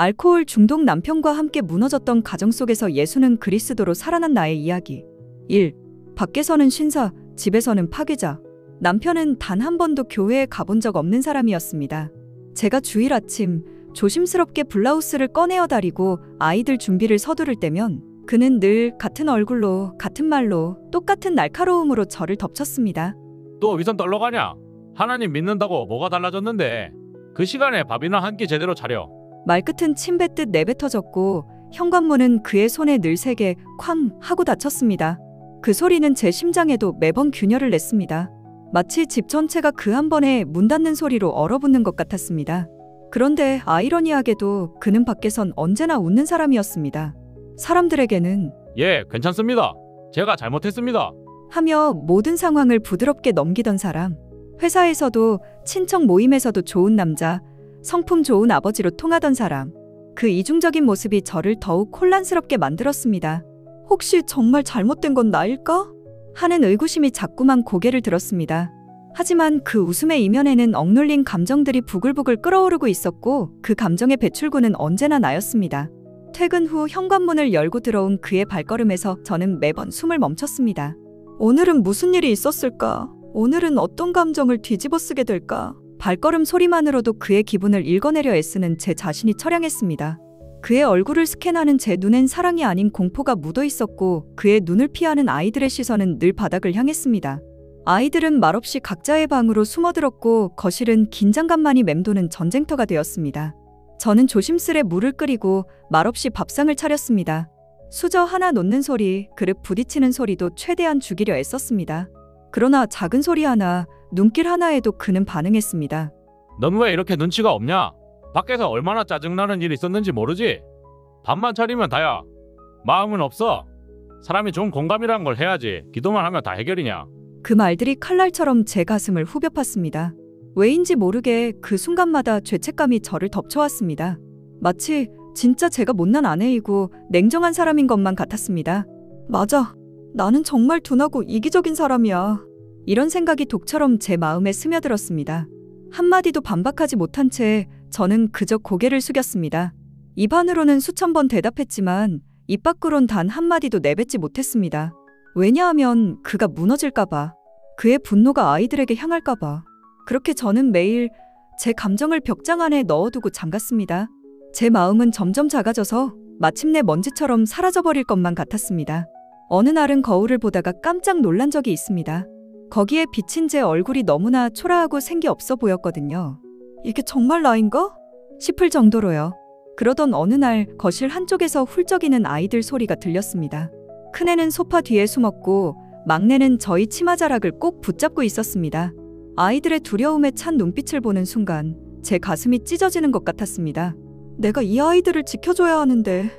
알코올 중독 남편과 함께 무너졌던 가정 속에서 예수는 그리스도로 살아난 나의 이야기. 1. 밖에서는 신사, 집에서는 파괴자. 남편은 단 한 번도 교회에 가본 적 없는 사람이었습니다. 제가 주일 아침 조심스럽게 블라우스를 꺼내어 다리고 아이들 준비를 서두를 때면 그는 늘 같은 얼굴로, 같은 말로, 똑같은 날카로움으로 저를 덮쳤습니다. 또 위선 떨러 가냐? 하나님 믿는다고 뭐가 달라졌는데? 그 시간에 밥이나 한 끼 제대로 차려. 말끝은 침 뱉듯 내뱉어졌고 현관문은 그의 손에 늘 세게 쾅 하고 닫혔습니다. 그 소리는 제 심장에도 매번 균열을 냈습니다. 마치 집 전체가 그 한 번에 문 닫는 소리로 얼어붙는 것 같았습니다. 그런데 아이러니하게도 그는 밖에선 언제나 웃는 사람이었습니다. 사람들에게는 예, 괜찮습니다. 제가 잘못했습니다. 하며 모든 상황을 부드럽게 넘기던 사람. 회사에서도 친척 모임에서도 좋은 남자, 성품 좋은 아버지로 통하던 사람. 그 이중적인 모습이 저를 더욱 혼란스럽게 만들었습니다. 혹시 정말 잘못된 건 나일까? 하는 의구심이 자꾸만 고개를 들었습니다. 하지만 그 웃음의 이면에는 억눌린 감정들이 부글부글 끓어오르고 있었고 그 감정의 배출구는 언제나 나였습니다. 퇴근 후 현관문을 열고 들어온 그의 발걸음에서 저는 매번 숨을 멈췄습니다. 오늘은 무슨 일이 있었을까? 오늘은 어떤 감정을 뒤집어 쓰게 될까? 발걸음 소리만으로도 그의 기분을 읽어내려 애쓰는 제 자신이 처량했습니다. 그의 얼굴을 스캔하는 제 눈엔 사랑이 아닌 공포가 묻어 있었고 그의 눈을 피하는 아이들의 시선은 늘 바닥을 향했습니다. 아이들은 말없이 각자의 방으로 숨어들었고 거실은 긴장감만이 맴도는 전쟁터가 되었습니다. 저는 조심스레 물을 끓이고 말없이 밥상을 차렸습니다. 수저 하나 놓는 소리, 그릇 부딪히는 소리도 최대한 죽이려 애썼습니다. 그러나 작은 소리 하나, 눈길 하나에도 그는 반응했습니다. 넌 왜 이렇게 눈치가 없냐? 밖에서 얼마나 짜증나는 일이 있었는지 모르지? 밥만 차리면 다야. 마음은 없어. 사람이 좀 공감이란 걸 해야지. 기도만 하면 다 해결이냐? 그 말들이 칼날처럼 제 가슴을 후벼 팠습니다. 왜인지 모르게 그 순간마다 죄책감이 저를 덮쳐왔습니다. 마치 진짜 제가 못난 아내이고 냉정한 사람인 것만 같았습니다. 맞아. 나는 정말 둔하고 이기적인 사람이야. 이런 생각이 독처럼 제 마음에 스며들었습니다. 한마디도 반박하지 못한 채 저는 그저 고개를 숙였습니다. 입 안으로는 수천 번 대답했지만 입 밖으론 단 한마디도 내뱉지 못했습니다. 왜냐하면 그가 무너질까봐, 그의 분노가 아이들에게 향할까봐. 그렇게 저는 매일 제 감정을 벽장 안에 넣어두고 잠갔습니다. 제 마음은 점점 작아져서 마침내 먼지처럼 사라져버릴 것만 같았습니다. 어느 날은 거울을 보다가 깜짝 놀란 적이 있습니다. 거기에 비친 제 얼굴이 너무나 초라하고 생기 없어 보였거든요. 이게 정말 나인가? 싶을 정도로요. 그러던 어느 날 거실 한쪽에서 훌쩍이는 아이들 소리가 들렸습니다. 큰애는 소파 뒤에 숨었고 막내는 저희 치마자락을 꼭 붙잡고 있었습니다. 아이들의 두려움에 찬 눈빛을 보는 순간 제 가슴이 찢어지는 것 같았습니다. 내가 이 아이들을 지켜줘야 하는데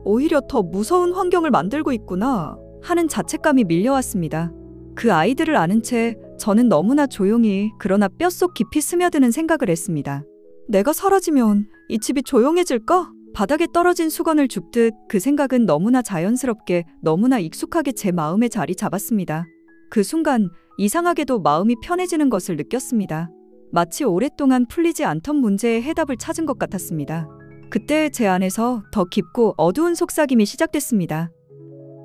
오히려 더 무서운 환경을 만들고 있구나 하는 자책감이 밀려왔습니다. 그 아이들을 아는 채 저는 너무나 조용히 그러나 뼛속 깊이 스며드는 생각을 했습니다. 내가 사라지면 이 집이 조용해질까? 바닥에 떨어진 수건을 줍듯 그 생각은 너무나 자연스럽게 너무나 익숙하게 제 마음에 자리 잡았습니다. 그 순간 이상하게도 마음이 편해지는 것을 느꼈습니다. 마치 오랫동안 풀리지 않던 문제의 해답을 찾은 것 같았습니다. 그때 제 안에서 더 깊고 어두운 속삭임이 시작됐습니다.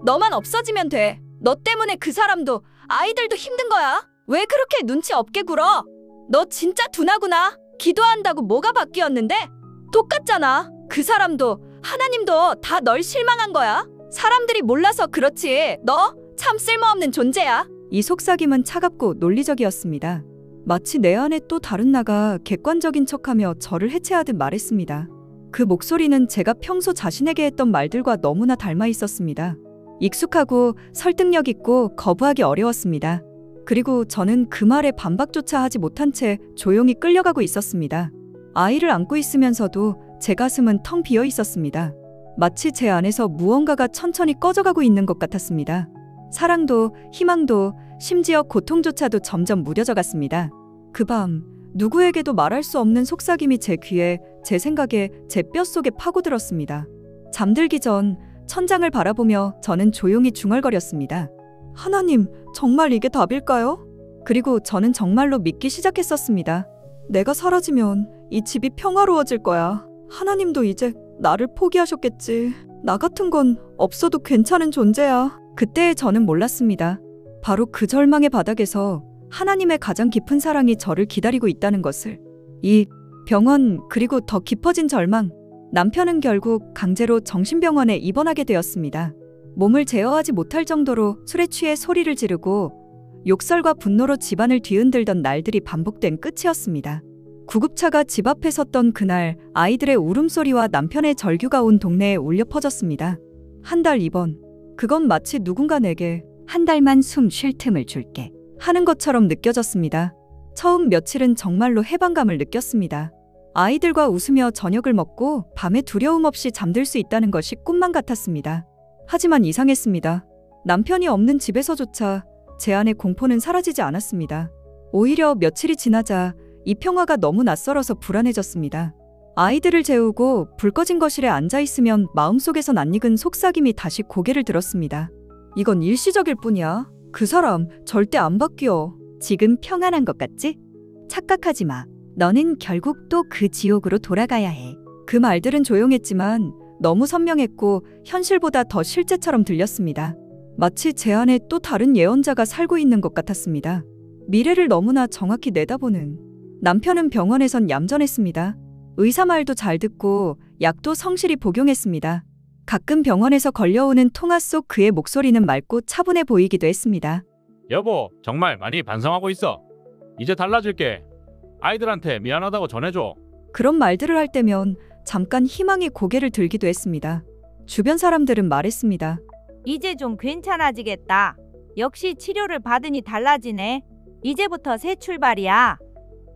너만 없어지면 돼. 너 때문에 그 사람도 아이들도 힘든 거야. 왜 그렇게 눈치 없게 굴어? 너 진짜 둔하구나. 기도한다고 뭐가 바뀌었는데? 똑같잖아. 그 사람도 하나님도 다 널 실망한 거야. 사람들이 몰라서 그렇지. 너 참 쓸모없는 존재야. 이 속삭임은 차갑고 논리적이었습니다. 마치 내 안에 또 다른 나가 객관적인 척하며 저를 해체하듯 말했습니다. 그 목소리는 제가 평소 자신에게 했던 말들과 너무나 닮아 있었습니다. 익숙하고 설득력 있고 거부하기 어려웠습니다. 그리고 저는 그 말에 반박조차 하지 못한 채 조용히 끌려가고 있었습니다. 아이를 안고 있으면서도 제 가슴은 텅 비어 있었습니다. 마치 제 안에서 무언가가 천천히 꺼져가고 있는 것 같았습니다. 사랑도 희망도 심지어 고통조차도 점점 무뎌져 갔습니다. 그 밤 누구에게도 말할 수 없는 속삭임이 제 귀에, 제 생각에, 제 뼛속에 파고들었습니다. 잠들기 전 천장을 바라보며 저는 조용히 중얼거렸습니다. 하나님, 정말 이게 답일까요? 그리고 저는 정말로 믿기 시작했었습니다. 내가 사라지면 이 집이 평화로워질 거야. 하나님도 이제 나를 포기하셨겠지. 나 같은 건 없어도 괜찮은 존재야. 그때 저는 몰랐습니다. 바로 그 절망의 바닥에서 하나님의 가장 깊은 사랑이 저를 기다리고 있다는 것을. 이 병원 그리고 더 깊어진 절망. 남편은 결국 강제로 정신병원에 입원하게 되었습니다. 몸을 제어하지 못할 정도로 술에 취해 소리를 지르고 욕설과 분노로 집안을 뒤흔들던 날들이 반복된 끝이었습니다. 구급차가 집 앞에 섰던 그날 아이들의 울음소리와 남편의 절규가 온 동네에 울려 퍼졌습니다. 한 달 입원. 그건 마치 누군가 내게 한 달만 숨 쉴 틈을 줄게 하는 것처럼 느껴졌습니다. 처음 며칠은 정말로 해방감을 느꼈습니다. 아이들과 웃으며 저녁을 먹고 밤에 두려움 없이 잠들 수 있다는 것이 꿈만 같았습니다. 하지만 이상했습니다. 남편이 없는 집에서조차 제 안의 공포는 사라지지 않았습니다. 오히려 며칠이 지나자 이 평화가 너무 낯설어서 불안해졌습니다. 아이들을 재우고 불 꺼진 거실에 앉아있으면 마음속에서 낯익은 속삭임이 다시 고개를 들었습니다. 이건 일시적일 뿐이야. 그 사람 절대 안 바뀌어. 지금 평안한 것 같지? 착각하지 마. 너는 결국 또 그 지옥으로 돌아가야 해. 그 말들은 조용했지만 너무 선명했고 현실보다 더 실제처럼 들렸습니다. 마치 제 안에 또 다른 예언자가 살고 있는 것 같았습니다. 미래를 너무나 정확히 내다보는. 남편은 병원에선 얌전했습니다. 의사 말도 잘 듣고 약도 성실히 복용했습니다. 가끔 병원에서 걸려오는 통화 속 그의 목소리는 맑고 차분해 보이기도 했습니다. 여보, 정말 많이 반성하고 있어. 이제 달라질게. 아이들한테 미안하다고 전해줘. 그런 말들을 할 때면 잠깐 희망이 고개를 들기도 했습니다. 주변 사람들은 말했습니다. 이제 좀 괜찮아지겠다. 역시 치료를 받으니 달라지네. 이제부터 새 출발이야.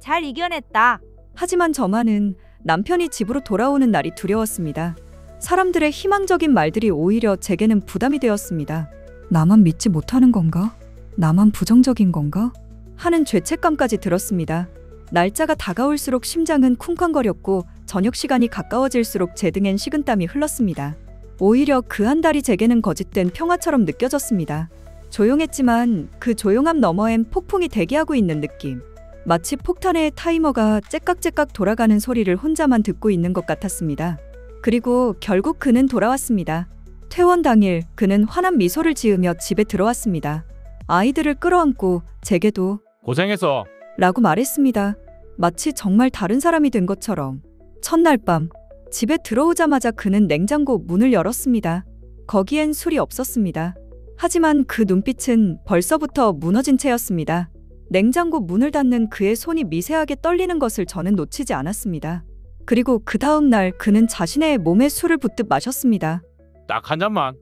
잘 이겨냈다. 하지만 저만은 남편이 집으로 돌아오는 날이 두려웠습니다. 사람들의 희망적인 말들이 오히려 제게는 부담이 되었습니다. 나만 믿지 못하는 건가? 나만 부정적인 건가? 하는 죄책감까지 들었습니다. 날짜가 다가올수록 심장은 쿵쾅거렸고 저녁 시간이 가까워질수록 제 등엔 식은땀이 흘렀습니다. 오히려 그 한 달이 제게는 거짓된 평화처럼 느껴졌습니다. 조용했지만 그 조용함 너머엔 폭풍이 대기하고 있는 느낌. 마치 폭탄의 타이머가 째깍째깍 돌아가는 소리를 혼자만 듣고 있는 것 같았습니다. 그리고 결국 그는 돌아왔습니다. 퇴원 당일 그는 환한 미소를 지으며 집에 들어왔습니다. 아이들을 끌어안고 제게도 고생했어. 라고 말했습니다. 마치 정말 다른 사람이 된 것처럼. 첫날 밤 집에 들어오자마자 그는 냉장고 문을 열었습니다. 거기엔 술이 없었습니다. 하지만 그 눈빛은 벌써부터 무너진 채였습니다. 냉장고 문을 닫는 그의 손이 미세하게 떨리는 것을 저는 놓치지 않았습니다. 그리고 그 다음 날 그는 자신의 몸에 술을 붓듯 마셨습니다. 딱 한 잔만.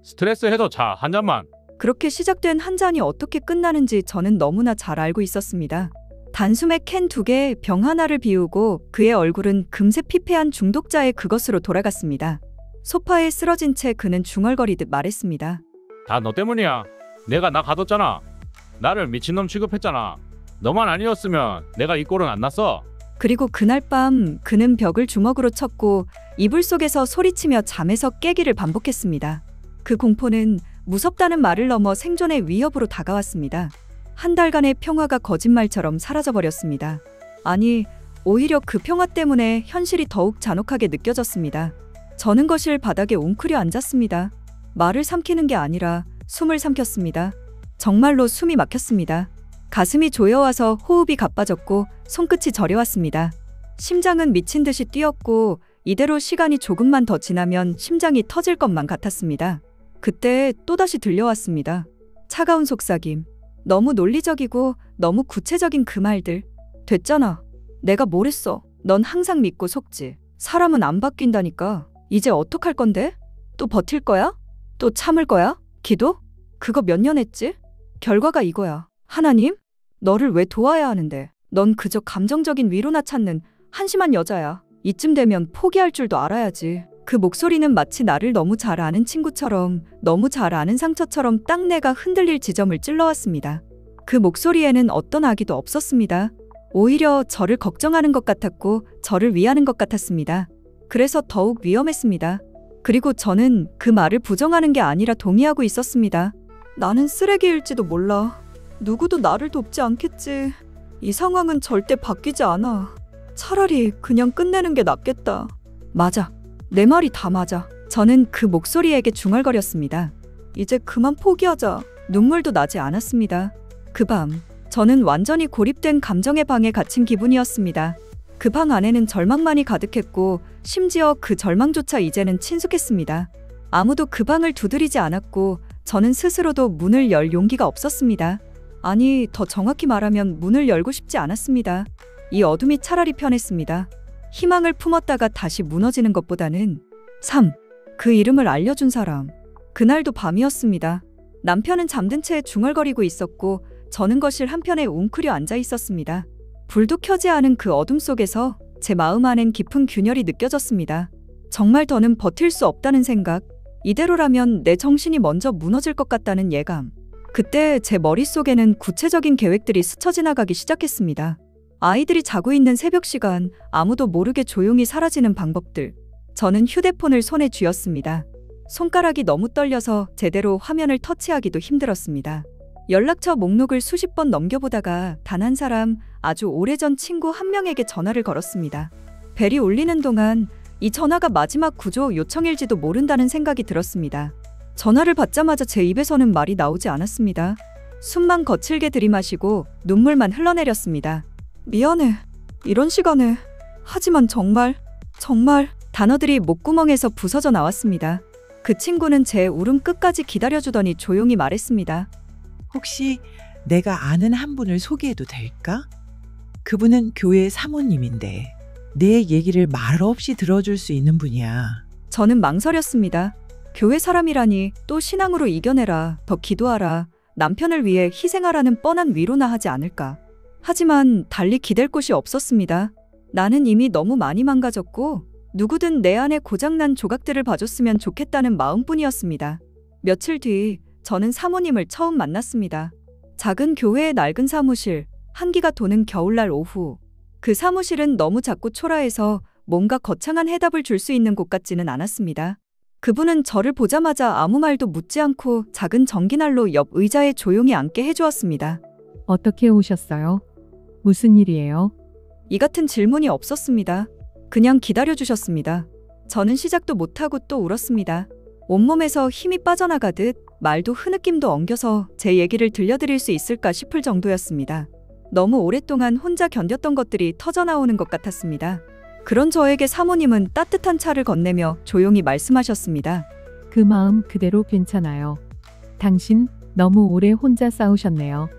스트레스 해소 차 한 잔만. 그렇게 시작된 한 잔이 어떻게 끝나는지 저는 너무나 잘 알고 있었습니다. 단숨에 캔 2개, 병 하나를 비우고 그의 얼굴은 금세 피폐한 중독자의 그것으로 돌아갔습니다. 소파에 쓰러진 채 그는 중얼거리듯 말했습니다. 다 너 때문이야. 내가 나 가뒀잖아. 나를 미친놈 취급했잖아. 너만 아니었으면 내가 이 꼴은 안 났어. 그리고 그날 밤 그는 벽을 주먹으로 쳤고 이불 속에서 소리치며 잠에서 깨기를 반복했습니다. 그 공포는 무섭다는 말을 넘어 생존의 위협으로 다가왔습니다. 한 달간의 평화가 거짓말처럼 사라져버렸습니다. 아니, 오히려 그 평화 때문에 현실이 더욱 잔혹하게 느껴졌습니다. 저는 거실 바닥에 웅크려 앉았습니다. 말을 삼키는 게 아니라 숨을 삼켰습니다. 정말로 숨이 막혔습니다. 가슴이 조여와서 호흡이 가빠졌고 손끝이 저려왔습니다. 심장은 미친 듯이 뛰었고 이대로 시간이 조금만 더 지나면 심장이 터질 것만 같았습니다. 그때 또다시 들려왔습니다. 차가운 속삭임. 너무 논리적이고 너무 구체적인 그 말들. 됐잖아. 내가 뭘 했어. 넌 항상 믿고 속지. 사람은 안 바뀐다니까. 이제 어떡할 건데? 또 버틸 거야? 또 참을 거야? 기도? 그거 몇 년 했지? 결과가 이거야. 하나님? 너를 왜 도와야 하는데? 넌 그저 감정적인 위로나 찾는 한심한 여자야. 이쯤 되면 포기할 줄도 알아야지. 그 목소리는 마치 나를 너무 잘 아는 친구처럼, 너무 잘 아는 상처처럼 딱 내가 흔들릴 지점을 찔러왔습니다. 그 목소리에는 어떤 악의도 없었습니다. 오히려 저를 걱정하는 것 같았고 저를 위하는 것 같았습니다. 그래서 더욱 위험했습니다. 그리고 저는 그 말을 부정하는 게 아니라 동의하고 있었습니다. 나는 쓰레기일지도 몰라. 누구도 나를 돕지 않겠지. 이 상황은 절대 바뀌지 않아. 차라리 그냥 끝내는 게 낫겠다. 맞아. 내 말이 다 맞아. 저는 그 목소리에게 중얼거렸습니다. 이제 그만 포기하자. 눈물도 나지 않았습니다. 그 밤, 저는 완전히 고립된 감정의 방에 갇힌 기분이었습니다. 그 방 안에는 절망만이 가득했고 심지어 그 절망조차 이제는 친숙했습니다. 아무도 그 방을 두드리지 않았고 저는 스스로도 문을 열 용기가 없었습니다. 아니, 더 정확히 말하면 문을 열고 싶지 않았습니다. 이 어둠이 차라리 편했습니다. 희망을 품었다가 다시 무너지는 것보다는 3. 그 이름을 알려준 사람. 그날도 밤이었습니다. 남편은 잠든 채 중얼거리고 있었고 저는 거실 한편에 웅크려 앉아 있었습니다. 불도 켜지 않은 그 어둠 속에서 제 마음 안엔 깊은 균열이 느껴졌습니다. 정말 더는 버틸 수 없다는 생각, 이대로라면 내 정신이 먼저 무너질 것 같다는 예감. 그때 제 머릿속에는 구체적인 계획들이 스쳐 지나가기 시작했습니다. 아이들이 자고 있는 새벽 시간, 아무도 모르게 조용히 사라지는 방법들. 저는 휴대폰을 손에 쥐었습니다. 손가락이 너무 떨려서 제대로 화면을 터치하기도 힘들었습니다. 연락처 목록을 수십 번 넘겨보다가 단 한 사람, 아주 오래전 친구 한 명에게 전화를 걸었습니다. 벨이 울리는 동안 이 전화가 마지막 구조 요청일지도 모른다는 생각이 들었습니다. 전화를 받자마자 제 입에서는 말이 나오지 않았습니다. 숨만 거칠게 들이마시고 눈물만 흘러내렸습니다. 미안해. 이런 시간에. 하지만 정말 단어들이 목구멍에서 부서져 나왔습니다. 그 친구는 제 울음 끝까지 기다려주더니 조용히 말했습니다. 혹시 내가 아는 한 분을 소개해도 될까? 그분은 교회 사모님인데 내 얘기를 말 없이 들어줄 수 있는 분이야. 저는 망설였습니다. 교회 사람이라니, 또 신앙으로 이겨내라, 더 기도하라, 남편을 위해 희생하라는 뻔한 위로나 하지 않을까. 하지만 달리 기댈 곳이 없었습니다. 나는 이미 너무 많이 망가졌고 누구든 내 안에 고장난 조각들을 봐줬으면 좋겠다는 마음뿐이었습니다. 며칠 뒤 저는 사모님을 처음 만났습니다. 작은 교회의 낡은 사무실, 한기가 도는 겨울날 오후. 그 사무실은 너무 작고 초라해서 뭔가 거창한 해답을 줄 수 있는 곳 같지는 않았습니다. 그분은 저를 보자마자 아무 말도 묻지 않고 작은 전기난로 옆 의자에 조용히 앉게 해주었습니다. 어떻게 오셨어요? 무슨 일이에요? 이 같은 질문이 없었습니다. 그냥 기다려주셨습니다. 저는 시작도 못하고 또 울었습니다. 온몸에서 힘이 빠져나가듯 말도 흐느낌도 엉겨서 제 얘기를 들려드릴 수 있을까 싶을 정도였습니다. 너무 오랫동안 혼자 견뎠던 것들이 터져나오는 것 같았습니다. 그런 저에게 사모님은 따뜻한 차를 건네며 조용히 말씀하셨습니다. 그 마음 그대로 괜찮아요. 당신 너무 오래 혼자 싸우셨네요.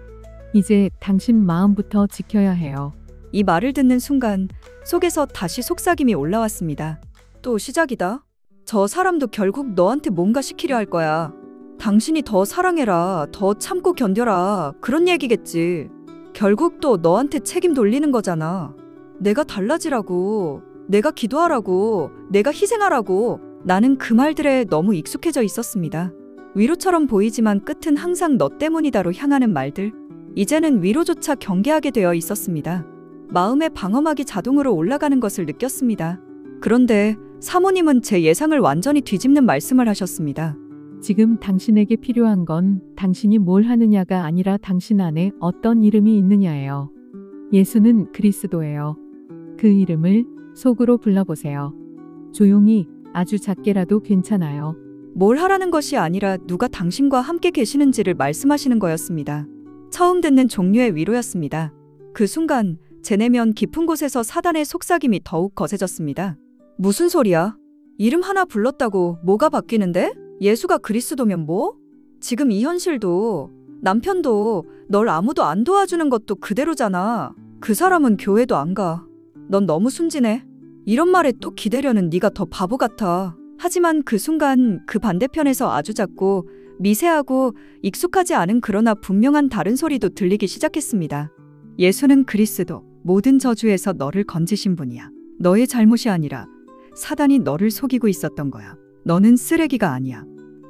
이제 당신 마음부터 지켜야 해요. 이 말을 듣는 순간 속에서 다시 속삭임이 올라왔습니다. 또 시작이다. 저 사람도 결국 너한테 뭔가 시키려 할 거야. 당신이 더 사랑해라, 더 참고 견뎌라, 그런 얘기겠지. 결국 또 너한테 책임 돌리는 거잖아. 내가 달라지라고, 내가 기도하라고, 내가 희생하라고. 나는 그 말들에 너무 익숙해져 있었습니다. 위로처럼 보이지만 끝은 항상 너 때문이다로 향하는 말들. 이제는 위로조차 경계하게 되어 있었습니다. 마음의 방어막이 자동으로 올라가는 것을 느꼈습니다. 그런데 사모님은 제 예상을 완전히 뒤집는 말씀을 하셨습니다. 지금 당신에게 필요한 건 당신이 뭘 하느냐가 아니라 당신 안에 어떤 이름이 있느냐예요. 예수는 그리스도예요. 그 이름을 속으로 불러보세요. 조용히, 아주 작게라도 괜찮아요. 뭘 하라는 것이 아니라 누가 당신과 함께 계시는지를 말씀하시는 거였습니다. 처음 듣는 종류의 위로였습니다. 그 순간 제 내면 깊은 곳에서 사단의 속삭임이 더욱 거세졌습니다. 무슨 소리야? 이름 하나 불렀다고 뭐가 바뀌는데? 예수가 그리스도면 뭐? 지금 이 현실도, 남편도, 널 아무도 안 도와주는 것도 그대로잖아. 그 사람은 교회도 안 가. 넌 너무 순진해. 이런 말에 또 기대려는 네가 더 바보 같아. 하지만 그 순간 그 반대편에서 아주 작고 미세하고 익숙하지 않은 그러나 분명한 다른 소리도 들리기 시작했습니다. 예수는 그리스도, 모든 저주에서 너를 건지신 분이야. 너의 잘못이 아니라 사단이 너를 속이고 있었던 거야. 너는 쓰레기가 아니야.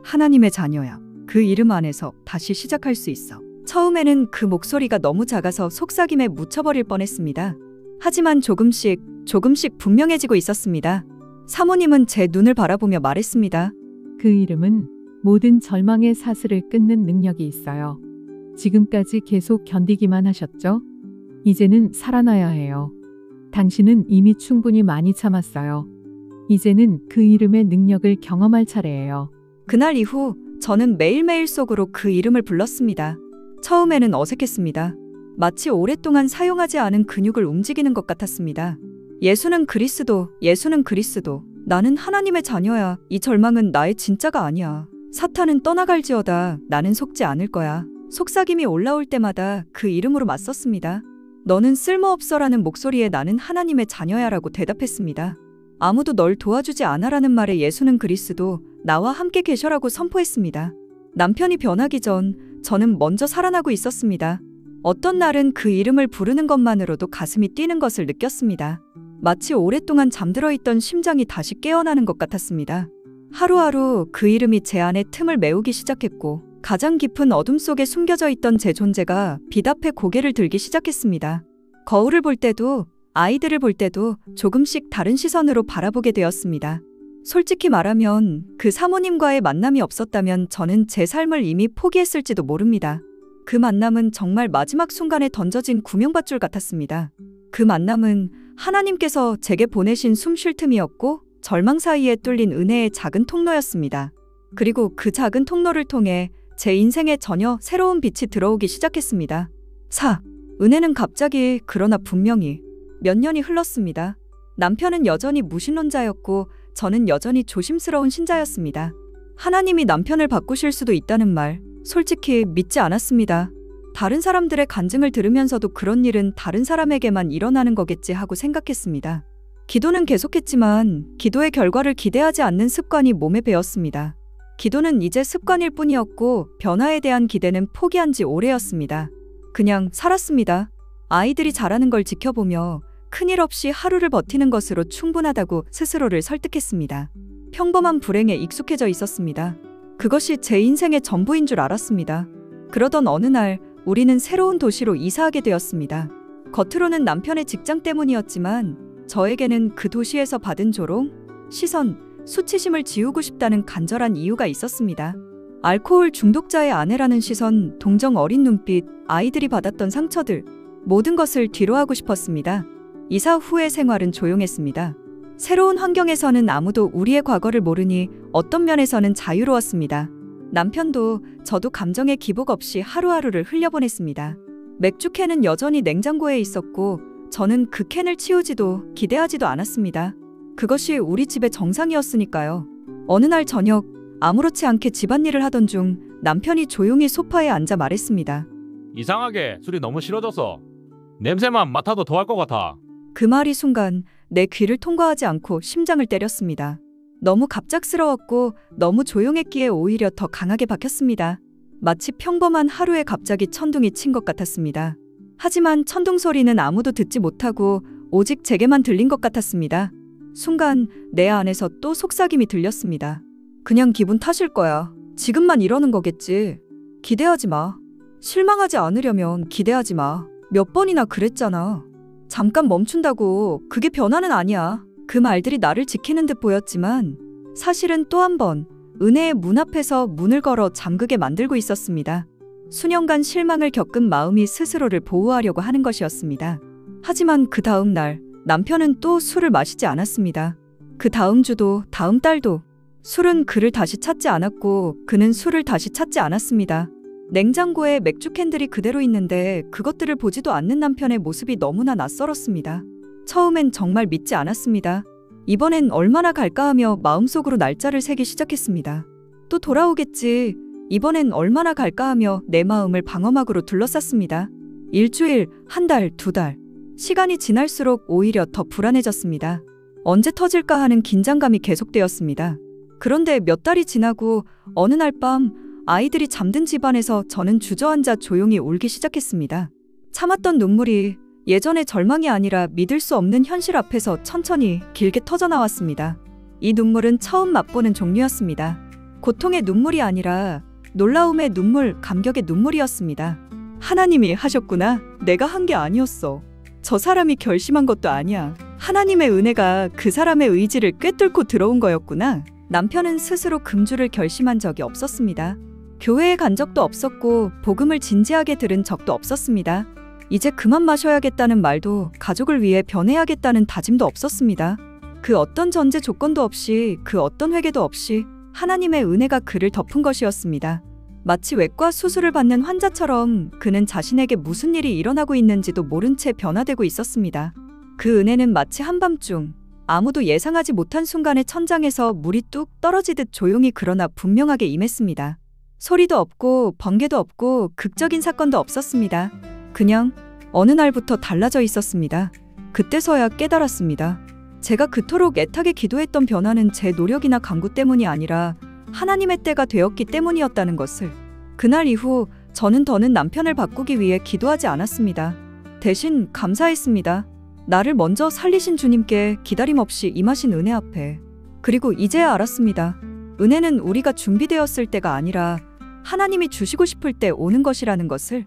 하나님의 자녀야. 그 이름 안에서 다시 시작할 수 있어. 처음에는 그 목소리가 너무 작아서 속삭임에 묻혀버릴 뻔했습니다. 하지만 조금씩 분명해지고 있었습니다. 사모님은 제 눈을 바라보며 말했습니다. 그 이름은 모든 절망의 사슬을 끊는 능력이 있어요. 지금까지 계속 견디기만 하셨죠? 이제는 살아나야 해요. 당신은 이미 충분히 많이 참았어요. 이제는 그 이름의 능력을 경험할 차례예요. 그날 이후 저는 매일매일 속으로 그 이름을 불렀습니다. 처음에는 어색했습니다. 마치 오랫동안 사용하지 않은 근육을 움직이는 것 같았습니다. 예수는 그리스도, 예수는 그리스도. 나는 하나님의 자녀야. 이 절망은 나의 진짜가 아니야. 사탄은 떠나갈지어다. 나는 속지 않을 거야. 속삭임이 올라올 때마다 그 이름으로 맞섰습니다. 너는 쓸모없어라는 목소리에 나는 하나님의 자녀야라고 대답했습니다. 아무도 널 도와주지 않아라는 말에 예수는 그리스도, 나와 함께 계셔라고 선포했습니다. 남편이 변하기 전 저는 먼저 살아나고 있었습니다. 어떤 날은 그 이름을 부르는 것만으로도 가슴이 뛰는 것을 느꼈습니다. 마치 오랫동안 잠들어 있던 심장이 다시 깨어나는 것 같았습니다. 하루하루 그 이름이 제 안에 틈을 메우기 시작했고 가장 깊은 어둠 속에 숨겨져 있던 제 존재가 빛 앞에 고개를 들기 시작했습니다. 거울을 볼 때도 아이들을 볼 때도 조금씩 다른 시선으로 바라보게 되었습니다. 솔직히 말하면 그 사모님과의 만남이 없었다면 저는 제 삶을 이미 포기했을지도 모릅니다. 그 만남은 정말 마지막 순간에 던져진 구명밧줄 같았습니다. 그 만남은 하나님께서 제게 보내신 숨 쉴 틈이었고 절망 사이에 뚫린 은혜의 작은 통로였습니다. 그리고 그 작은 통로를 통해 제 인생에 전혀 새로운 빛이 들어오기 시작했습니다. 은혜는 갑자기 그러나 분명히 몇 년이 흘렀습니다. 남편은 여전히 무신론자였고 저는 여전히 조심스러운 신자였습니다. 하나님이 남편을 바꾸실 수도 있다는 말, 솔직히 믿지 않았습니다. 다른 사람들의 간증을 들으면서도 그런 일은 다른 사람에게만 일어나는 거겠지 하고 생각했습니다. 기도는 계속했지만 기도의 결과를 기대하지 않는 습관이 몸에 배었습니다. 기도는 이제 습관일 뿐이었고 변화에 대한 기대는 포기한 지 오래였습니다. 그냥 살았습니다. 아이들이 자라는 걸 지켜보며 큰일 없이 하루를 버티는 것으로 충분하다고 스스로를 설득했습니다. 평범한 불행에 익숙해져 있었습니다. 그것이 제 인생의 전부인 줄 알았습니다. 그러던 어느 날 우리는 새로운 도시로 이사하게 되었습니다. 겉으로는 남편의 직장 때문이었지만 저에게는 그 도시에서 받은 조롱, 시선, 수치심을 지우고 싶다는 간절한 이유가 있었습니다. 알코올 중독자의 아내라는 시선, 동정 어린 눈빛, 아이들이 받았던 상처들, 모든 것을 뒤로하고 싶었습니다. 이사 후의 생활은 조용했습니다. 새로운 환경에서는 아무도 우리의 과거를 모르니 어떤 면에서는 자유로웠습니다. 남편도 저도 감정의 기복 없이 하루하루를 흘려보냈습니다. 맥주캔은 여전히 냉장고에 있었고 저는 그 캔을 치우지도 기대하지도 않았습니다. 그것이 우리 집의 정상이었으니까요. 어느 날 저녁 아무렇지 않게 집안일을 하던 중 남편이 조용히 소파에 앉아 말했습니다. 이상하게 술이 너무 싫어졌어. 냄새만 맡아도 더할 것 같아. 그 말이 순간 내 귀를 통과하지 않고 심장을 때렸습니다. 너무 갑작스러웠고 너무 조용했기에 오히려 더 강하게 박혔습니다. 마치 평범한 하루에 갑자기 천둥이 친 것 같았습니다. 하지만 천둥 소리는 아무도 듣지 못하고 오직 제게만 들린 것 같았습니다. 순간 내 안에서 또 속삭임이 들렸습니다. 그냥 기분 탓일 거야. 지금만 이러는 거겠지. 기대하지 마. 실망하지 않으려면 기대하지 마. 몇 번이나 그랬잖아. 잠깐 멈춘다고 그게 변화는 아니야. 그 말들이 나를 지키는 듯 보였지만 사실은 또 한 번 은혜의 문 앞에서 문을 걸어 잠그게 만들고 있었습니다. 수년간 실망을 겪은 마음이 스스로를 보호하려고 하는 것이었습니다. 하지만 그 다음 날 남편은 또 술을 마시지 않았습니다. 그 다음 주도 다음 달도 술은 그를 다시 찾지 않았고 그는 술을 다시 찾지 않았습니다. 냉장고에 맥주캔들이 그대로 있는데 그것들을 보지도 않는 남편의 모습이 너무나 낯설었습니다. 처음엔 정말 믿지 않았습니다. 이번엔 얼마나 갈까 하며 마음속으로 날짜를 세기 시작했습니다. 또 돌아오겠지. 이번엔 얼마나 갈까 하며 내 마음을 방어막으로 둘러쌌습니다. 일주일, 한 달, 두 달. 시간이 지날수록 오히려 더 불안해졌습니다. 언제 터질까 하는 긴장감이 계속되었습니다. 그런데 몇 달이 지나고 어느 날 밤 아이들이 잠든 집안에서 저는 주저앉아 조용히 울기 시작했습니다. 참았던 눈물이 예전의 절망이 아니라 믿을 수 없는 현실 앞에서 천천히 길게 터져나왔습니다. 이 눈물은 처음 맛보는 종류였습니다. 고통의 눈물이 아니라 놀라움의 눈물, 감격의 눈물이었습니다. 하나님이 하셨구나. 내가 한 게 아니었어. 저 사람이 결심한 것도 아니야. 하나님의 은혜가 그 사람의 의지를 꿰뚫고 들어온 거였구나. 남편은 스스로 금주를 결심한 적이 없었습니다. 교회에 간 적도 없었고 복음을 진지하게 들은 적도 없었습니다. 이제 그만 마셔야겠다는 말도 가족을 위해 변해야겠다는 다짐도 없었습니다. 그 어떤 전제 조건도 없이, 그 어떤 회개도 없이 하나님의 은혜가 그를 덮은 것이었습니다. 마치 외과 수술을 받는 환자처럼 그는 자신에게 무슨 일이 일어나고 있는지도 모른 채 변화되고 있었습니다. 그 은혜는 마치 한밤중 아무도 예상하지 못한 순간에 천장에서 물이 뚝 떨어지듯 조용히 그러나 분명하게 임했습니다. 소리도 없고 번개도 없고 극적인 사건도 없었습니다. 그냥 어느 날부터 달라져 있었습니다. 그때서야 깨달았습니다. 제가 그토록 애타게 기도했던 변화는 제 노력이나 강구 때문이 아니라 하나님의 때가 되었기 때문이었다는 것을. 그날 이후 저는 더는 남편을 바꾸기 위해 기도하지 않았습니다. 대신 감사했습니다. 나를 먼저 살리신 주님께 기다림 없이 임하신 은혜 앞에. 그리고 이제야 알았습니다. 은혜는 우리가 준비되었을 때가 아니라 하나님이 주시고 싶을 때 오는 것이라는 것을.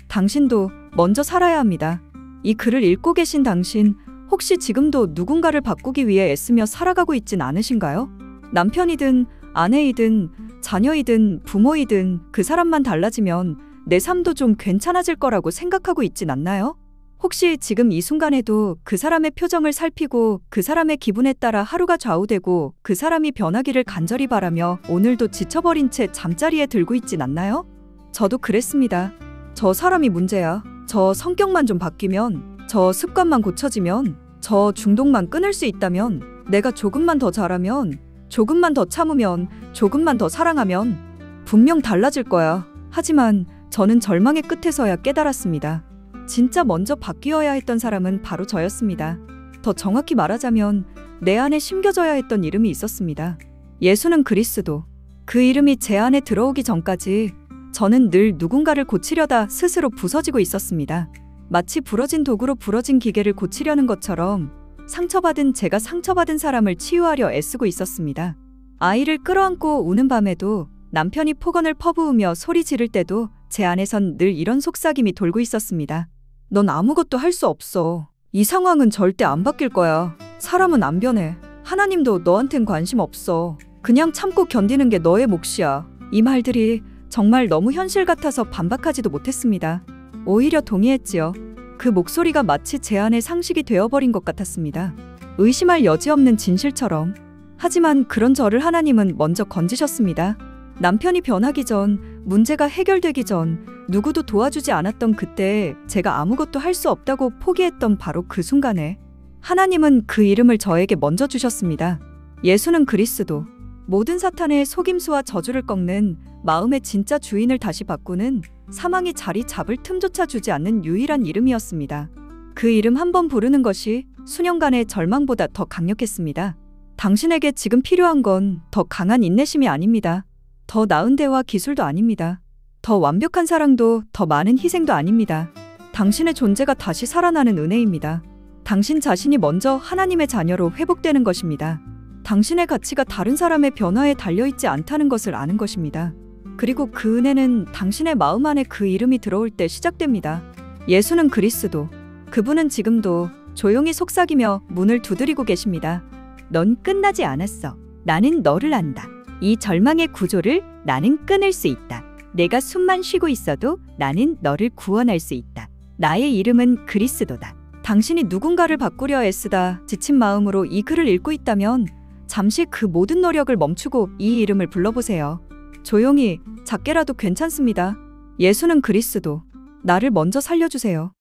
당신도 먼저 살아야 합니다. 이 글을 읽고 계신 당신, 혹시 지금도 누군가를 바꾸기 위해 애쓰며 살아가고 있진 않으신가요? 남편이든 아내이든 자녀이든 부모이든 그 사람만 달라지면 내 삶도 좀 괜찮아질 거라고 생각하고 있진 않나요? 혹시 지금 이 순간에도 그 사람의 표정을 살피고 그 사람의 기분에 따라 하루가 좌우되고 그 사람이 변하기를 간절히 바라며 오늘도 지쳐버린 채 잠자리에 들고 있진 않나요? 저도 그랬습니다. 저 사람이 문제야. 저 성격만 좀 바뀌면, 저 습관만 고쳐지면, 저 중독만 끊을 수 있다면, 내가 조금만 더 잘하면, 조금만 더 참으면, 조금만 더 사랑하면 분명 달라질 거야. 하지만 저는 절망의 끝에서야 깨달았습니다. 진짜 먼저 바뀌어야 했던 사람은 바로 저였습니다. 더 정확히 말하자면 내 안에 심겨져야 했던 이름이 있었습니다. 예수는 그리스도. 그 이름이 제 안에 들어오기 전까지 저는 늘 누군가를 고치려다 스스로 부서지고 있었습니다. 마치 부러진 도구로 부러진 기계를 고치려는 것처럼 상처받은 제가 상처받은 사람을 치유하려 애쓰고 있었습니다. 아이를 끌어안고 우는 밤에도, 남편이 폭언을 퍼부으며 소리 지를 때도 제 안에선 늘 이런 속삭임이 돌고 있었습니다. 넌 아무것도 할 수 없어. 이 상황은 절대 안 바뀔 거야. 사람은 안 변해. 하나님도 너한텐 관심 없어. 그냥 참고 견디는 게 너의 몫이야. 이 말들이 정말 너무 현실 같아서 반박하지도 못했습니다. 오히려 동의했지요. 그 목소리가 마치 제 안에 상식이 되어버린 것 같았습니다. 의심할 여지 없는 진실처럼. 하지만 그런 저를 하나님은 먼저 건지셨습니다. 남편이 변하기 전, 문제가 해결되기 전, 누구도 도와주지 않았던 그때 제가 아무것도 할 수 없다고 포기했던 바로 그 순간에 하나님은 그 이름을 저에게 먼저 주셨습니다. 예수는 그리스도. 모든 사탄의 속임수와 저주를 꺾는, 마음의 진짜 주인을 다시 바꾸는, 사망이 자리 잡을 틈조차 주지 않는 유일한 이름이었습니다. 그 이름 한 번 부르는 것이 수년간의 절망보다 더 강력했습니다. 당신에게 지금 필요한 건 더 강한 인내심이 아닙니다. 더 나은 대화 기술도 아닙니다. 더 완벽한 사랑도, 더 많은 희생도 아닙니다. 당신의 존재가 다시 살아나는 은혜입니다. 당신 자신이 먼저 하나님의 자녀로 회복되는 것입니다. 당신의 가치가 다른 사람의 변화에 달려있지 않다는 것을 아는 것입니다. 그리고 그 은혜는 당신의 마음 안에 그 이름이 들어올 때 시작됩니다. 예수는 그리스도. 그분은 지금도 조용히 속삭이며 문을 두드리고 계십니다. 넌 끝나지 않았어. 나는 너를 안다. 이 절망의 구조를 나는 끊을 수 있다. 내가 숨만 쉬고 있어도 나는 너를 구원할 수 있다. 나의 이름은 그리스도다. 당신이 누군가를 바꾸려 애쓰다 지친 마음으로 이 글을 읽고 있다면 잠시 그 모든 노력을 멈추고 이 이름을 불러보세요. 조용히, 작게라도 괜찮습니다. 예수는 그리스도. 나를 먼저 살려주세요.